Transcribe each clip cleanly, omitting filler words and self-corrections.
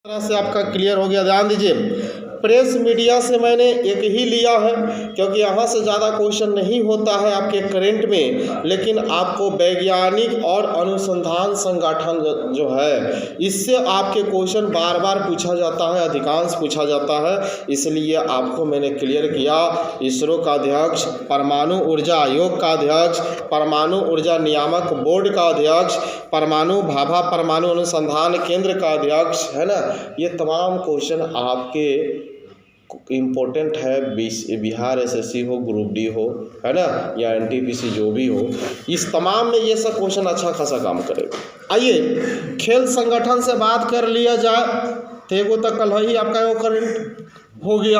तरह से आपका क्लियर हो गया। ध्यान दीजिए, प्रेस मीडिया से मैंने एक ही लिया है क्योंकि यहाँ से ज़्यादा क्वेश्चन नहीं होता है आपके करंट में, लेकिन आपको वैज्ञानिक और अनुसंधान संगठन जो है इससे आपके क्वेश्चन बार बार पूछा जाता है, अधिकांश पूछा जाता है, इसलिए आपको मैंने क्लियर किया। इसरो का अध्यक्ष, परमाणु ऊर्जा आयोग का अध्यक्ष, परमाणु ऊर्जा नियामक बोर्ड का अध्यक्ष, परमाणु भाभा परमाणु अनुसंधान केंद्र का अध्यक्ष, है ना, ये तमाम क्वेश्चन आपके इम्पोर्टेंट है। बिहार एसएससी हो, ग्रुप डी हो, है ना, या एनटीपीसी जो भी हो, इस तमाम में ये सब क्वेश्चन अच्छा खासा काम करेगा। आइए खेल संगठन से बात कर लिया जाए तो एगो तो कल ही आपका वो करंट हो गया,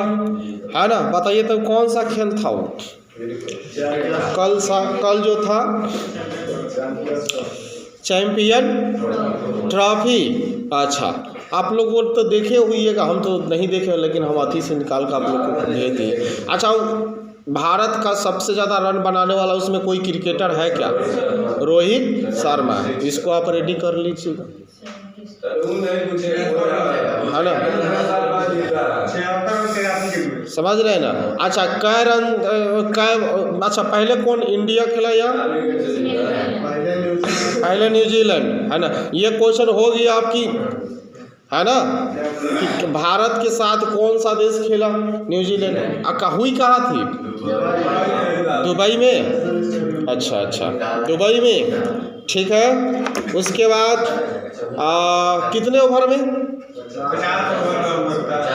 है ना। बताइए तो कौन सा खेल था वो कल जो था चैंपियन ट्रॉफी। अच्छा, आप लोग वो तो देखे हुईएगा, हम तो नहीं देखे, लेकिन हम अथी से निकाल कर आप लोग को भेज दिए। अच्छा, भारत का सबसे ज़्यादा रन बनाने वाला उसमें कोई क्रिकेटर है क्या? रोहित शर्मा। इसको आप रेडी कर लीजिएगा, है ना, समझ रहे हैं ना। अच्छा, कै रन अच्छा पहले कौन इंडिया खेला या पहले न्यूजीलैंड, है ना। ये क्वेश्चन हो गया आपकी, है ना, कि भारत के साथ कौन सा देश खेला? न्यूजीलैंड। हुई कहाँ थी? दुबई में। अच्छा, दुबई में, ठीक है। उसके बाद कितने ओवर में?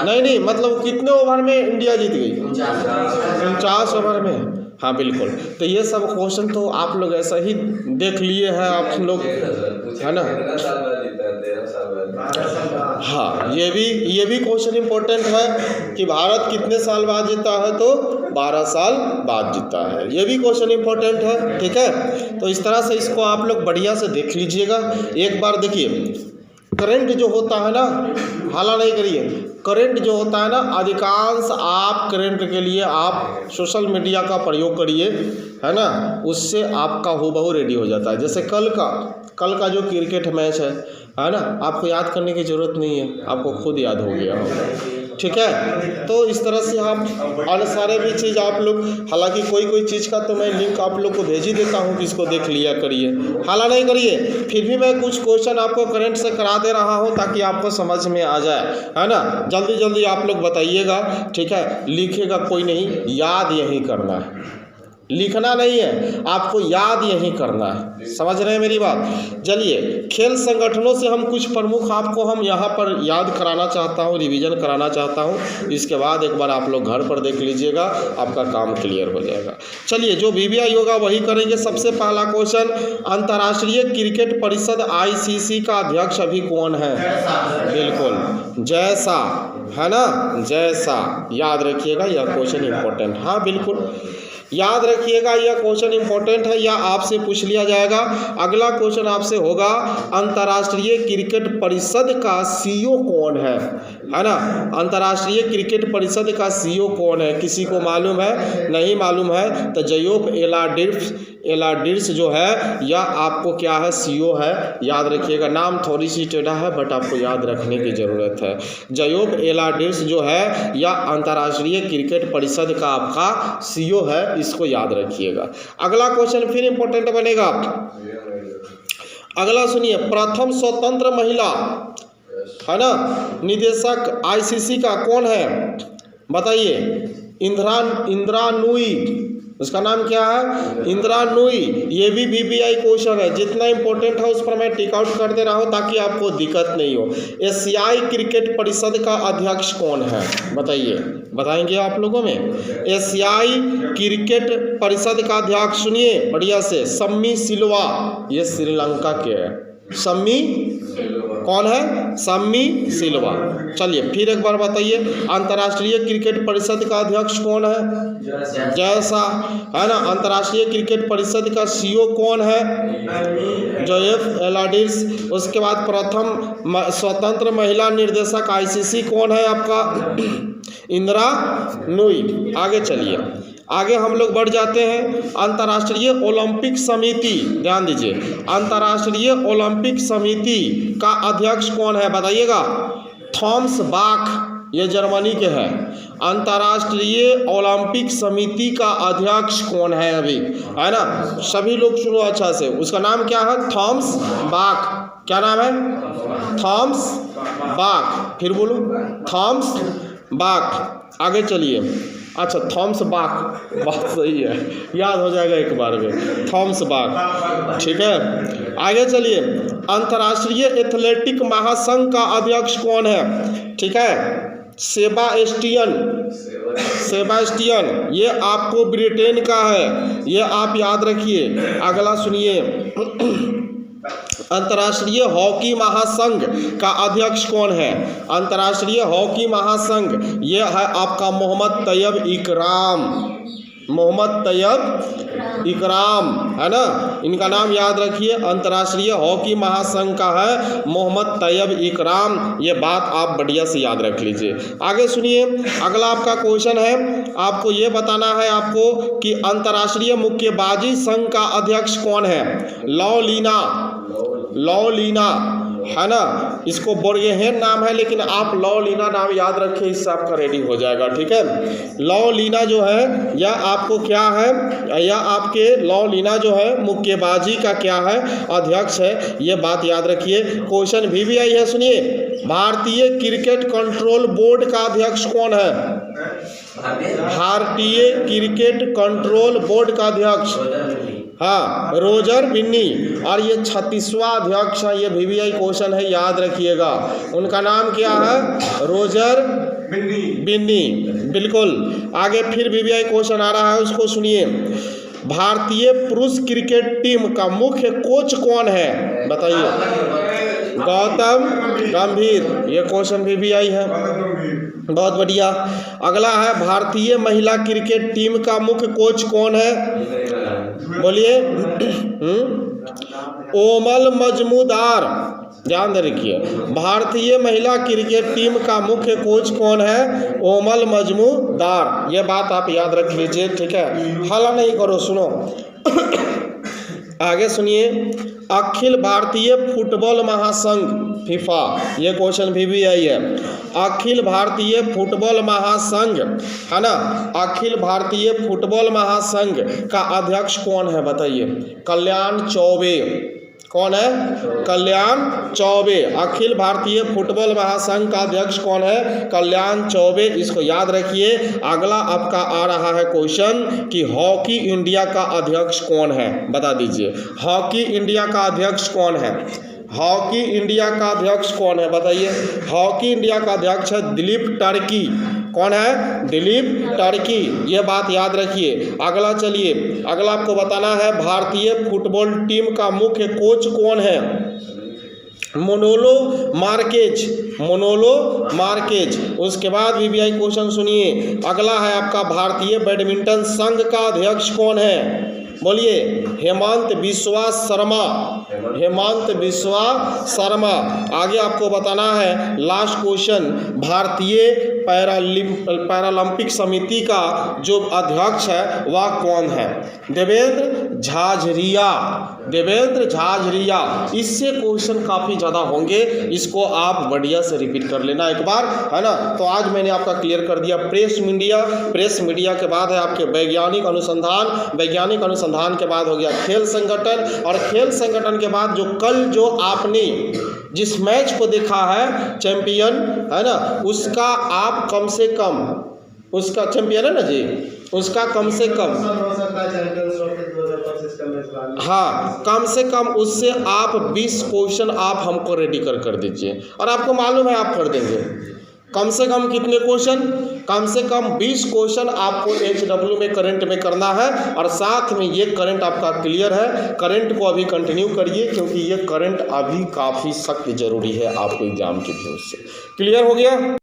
नहीं, मतलब कितने ओवर में इंडिया जीत गई? 49 ओवर में। हाँ बिल्कुल। तो ये सब क्वेश्चन तो आप लोग ऐसा ही देख लिए हैं आप लोग, है ना। हाँ, ये भी क्वेश्चन इम्पोर्टेंट है कि भारत कितने साल बाद जीता है? तो 12 साल बाद जीता है। ये भी क्वेश्चन इम्पोर्टेंट है, ठीक है। तो इस तरह से इसको आप लोग बढ़िया से देख लीजिएगा। एक बार देखिए, करंट जो होता है ना, हाला नहीं करिए, करंट जो होता है ना, अधिकांश आप करंट के लिए आप सोशल मीडिया का प्रयोग करिए, है ना, उससे आपका हूबहू रेडी हो जाता है। जैसे कल का जो क्रिकेट मैच है ना, आपको याद करने की ज़रूरत नहीं है, आपको खुद याद हो गया होगा, ठीक है। तो इस तरह से आप और सारे भी चीज़ आप लोग, हालांकि कोई चीज़ का तो मैं लिंक आप लोग को भेज ही देता हूँ कि इसको देख लिया करिए, हाला नहीं करिए। फिर भी मैं कुछ क्वेश्चन आपको करंट से करा दे रहा हूँ ताकि आपको समझ में आ जाए, है ना। जल्दी आप लोग बताइएगा, ठीक है। लिखेगा कोई नहीं, याद यही करना है, लिखना नहीं है, आपको याद यही करना है। समझ रहे हैं मेरी बात? चलिए, खेल संगठनों से हम कुछ प्रमुख आपको हम यहाँ पर याद कराना चाहता हूँ, रिवीजन कराना चाहता हूँ। इसके बाद एक बार आप लोग घर पर देख लीजिएगा, आपका काम क्लियर हो जाएगा। चलिए, जो वीवीआई होगा वही करेंगे। सबसे पहला क्वेश्चन, अंतर्राष्ट्रीय क्रिकेट परिषद आईसीसी का अध्यक्ष अभी कौन है? बिल्कुल जय शाह, है ना, जय शाह। याद रखिएगा, यह क्वेश्चन इंपॉर्टेंट, हाँ बिल्कुल याद रखिएगा, यह क्वेश्चन इंपॉर्टेंट है, या आपसे पूछ लिया जाएगा। अगला क्वेश्चन आपसे होगा, अंतर्राष्ट्रीय क्रिकेट परिषद का सीईओ कौन है ना। अंतर्राष्ट्रीय क्रिकेट परिषद का सीईओ कौन है? किसी को मालूम है? नहीं मालूम है तो जयोफ एलाडिर्स जो है, या आपको क्या है, सीईओ है। याद रखिएगा, नाम थोड़ी सी टेढ़ा है बट आपको याद रखने की ज़रूरत है। जयोफ एलाडिर्स जो है, या अंतर्राष्ट्रीय क्रिकेट परिषद का आपका सीईओ है, इसको याद रखिएगा। अगला क्वेश्चन फिर इंपॉर्टेंट बनेगा। अगला सुनिए, प्रथम स्वतंत्र महिला, है ना, निदेशक आईसीसी का कौन है? बताइए। इंदिरा नूई, उसका नाम क्या है? इंदिरा नूई। ये भी वीवीआई क्वेश्चन है, जितना इंपॉर्टेंट है उस पर मैं टिक आउट कर दे रहा हूँ ताकि आपको दिक्कत नहीं हो। एशियाई क्रिकेट परिषद का अध्यक्ष कौन है? बताइए, बताएंगे आप लोगों में। एशियाई क्रिकेट परिषद का अध्यक्ष, सुनिए बढ़िया से, सम्मी सिल्वा। ये श्रीलंका के है, सम्मी कौन है? सम्मी सिल्वा। चलिए फिर एक बार बताइए, अंतर्राष्ट्रीय क्रिकेट परिषद का अध्यक्ष कौन है? जय शाह, है ना। अंतर्राष्ट्रीय क्रिकेट परिषद का सीईओ कौन है? जोएफ एलाडिर्स। उसके बाद प्रथम स्वतंत्र महिला निर्देशक आईसीसी कौन है आपका? इंदिरा नूई। आगे चलिए, आगे हम लोग बढ़ जाते हैं। अंतर्राष्ट्रीय ओलंपिक समिति, ध्यान दीजिए, अंतर्राष्ट्रीय ओलंपिक समिति का अध्यक्ष कौन है? बताइएगा। थॉमस बाख, ये जर्मनी के हैं। अंतर्राष्ट्रीय ओलंपिक समिति का अध्यक्ष कौन है अभी, है ना? सभी लोग सुनो अच्छा से, उसका नाम क्या है? थॉमस बाख। क्या नाम है? थॉमस बाख। फिर बोलो, थॉमस बाख। आगे चलिए। अच्छा, थॉमस बाख, बात सही है, याद हो जाएगा एक बार में, थॉमस बाख, ठीक है। आगे चलिए। अंतर्राष्ट्रीय एथलेटिक महासंघ का अध्यक्ष कौन है? ठीक है, सेबास्टियन। सेबास्टियन, ये आपको ब्रिटेन का है, ये आप याद रखिए। अगला सुनिए। अंतर्राष्ट्रीय हॉकी महासंघ का अध्यक्ष कौन है? अंतर्राष्ट्रीय हॉकी महासंघ, ये है आपका मोहम्मद तैयब इकराम। मोहम्मद तैयब इकराम, है ना? इनका नाम याद रखिए। अंतर्राष्ट्रीय हॉकी महासंघ का है मोहम्मद तैयब इकराम, ये बात आप बढ़िया से याद रख लीजिए। आगे सुनिए। अगला आपका क्वेश्चन है, आपको ये बताना है आपको कि अंतर्राष्ट्रीय मुक्केबाजी संघ का अध्यक्ष कौन है? लॉलीना। लॉलीना, है ना? इसको बोर्गेहेन नाम है, लेकिन आप लॉलीना नाम याद रखिए, इससे आपका रेडी हो जाएगा, ठीक है। लॉलीना जो है यह आपको क्या है, यह आपके लॉलीना जो है मुक्केबाजी का क्या है? अध्यक्ष है, ये बात याद रखिए। क्वेश्चन भी आई है, सुनिए। भारतीय क्रिकेट कंट्रोल बोर्ड का अध्यक्ष कौन है? भारतीय क्रिकेट कंट्रोल बोर्ड का अध्यक्ष, हाँ, रोजर बिन्नी। और ये 36वां अध्यक्ष है, ये VVI क्वेश्चन है, याद रखिएगा। उनका नाम क्या है? रोजर बिन्नी, बिल्कुल। आगे फिर VVI क्वेश्चन आ रहा है, उसको सुनिए। भारतीय पुरुष क्रिकेट टीम का मुख्य कोच कौन है? बताइए। गौतम गंभीर, ये क्वेश्चन VVI है, बहुत बढ़िया। अगला है, भारतीय महिला क्रिकेट टीम का मुख्य कोच कौन है? बोलिए। ओमल मजमूदार, ध्यान दे रखिए। भारतीय महिला क्रिकेट टीम का मुख्य कोच कौन है? ओमल मजमूदार, ये बात आप याद रख लीजिए, ठीक है। हल्ला नहीं करो, सुनो। आगे सुनिए। अखिल भारतीय फुटबॉल महासंघ फीफा, ये क्वेश्चन भी आई है। अखिल भारतीय फुटबॉल महासंघ, है ना? अखिल भारतीय फुटबॉल महासंघ का अध्यक्ष कौन है? बताइए। कल्याण चौबे। कौन है? कल्याण चौबे। अखिल भारतीय फुटबॉल महासंघ का अध्यक्ष कौन है? कल्याण चौबे, इसको याद रखिए। अगला आपका आ रहा है क्वेश्चन कि हॉकी इंडिया का अध्यक्ष कौन है? बता दीजिए। हॉकी इंडिया का अध्यक्ष कौन है? हॉकी इंडिया का अध्यक्ष कौन है? बताइए। हॉकी इंडिया का अध्यक्ष है दिलीप टर्की। कौन है? दिलीप टर्की, ये बात याद रखिए। अगला चलिए। अगला आपको बताना है, भारतीय फुटबॉल टीम का मुख्य कोच कौन है? मोनोलो मार्केज। मोनोलो मार्केज। उसके बाद VVI क्वेश्चन सुनिए। अगला है आपका, भारतीय बैडमिंटन संघ का अध्यक्ष कौन है? बोलिए। हेमंत बिस्वा शर्मा। हेमंत बिस्वा शर्मा। आगे आपको बताना है, लास्ट क्वेश्चन, भारतीय पैरालंपिक समिति का जो अध्यक्ष है वह कौन है? देवेंद्र झाझरिया। देवेंद्र झाझरिया। इससे क्वेश्चन काफ़ी ज़्यादा होंगे, इसको आप बढ़िया से रिपीट कर लेना एक बार, है ना? तो आज मैंने आपका क्लियर कर दिया प्रेस मीडिया। प्रेस मीडिया के बाद है आपके वैज्ञानिक अनुसंधान। वैज्ञानिक अनुसंधान के बाद हो गया खेल संगठन, और खेल संगठन के बाद जो कल जो आपने जिस मैच को देखा है चैंपियन, है ना, उसका आप कम से कम, उसका चैंपियन है ना जी, उसका कम से कम, हाँ, कम से कम उससे आप 20 क्वेश्चन आप हमको रेडी कर दीजिए। और आपको मालूम है आप कर देंगे। कम से कम कितने क्वेश्चन? कम से कम 20 क्वेश्चन आपको HW में करंट में करना है, और साथ में ये करंट आपका क्लियर है। करंट को अभी कंटिन्यू करिए, क्योंकि ये करंट अभी काफ़ी सख्त जरूरी है आपको एग्जाम के व्यू से। क्लियर हो गया?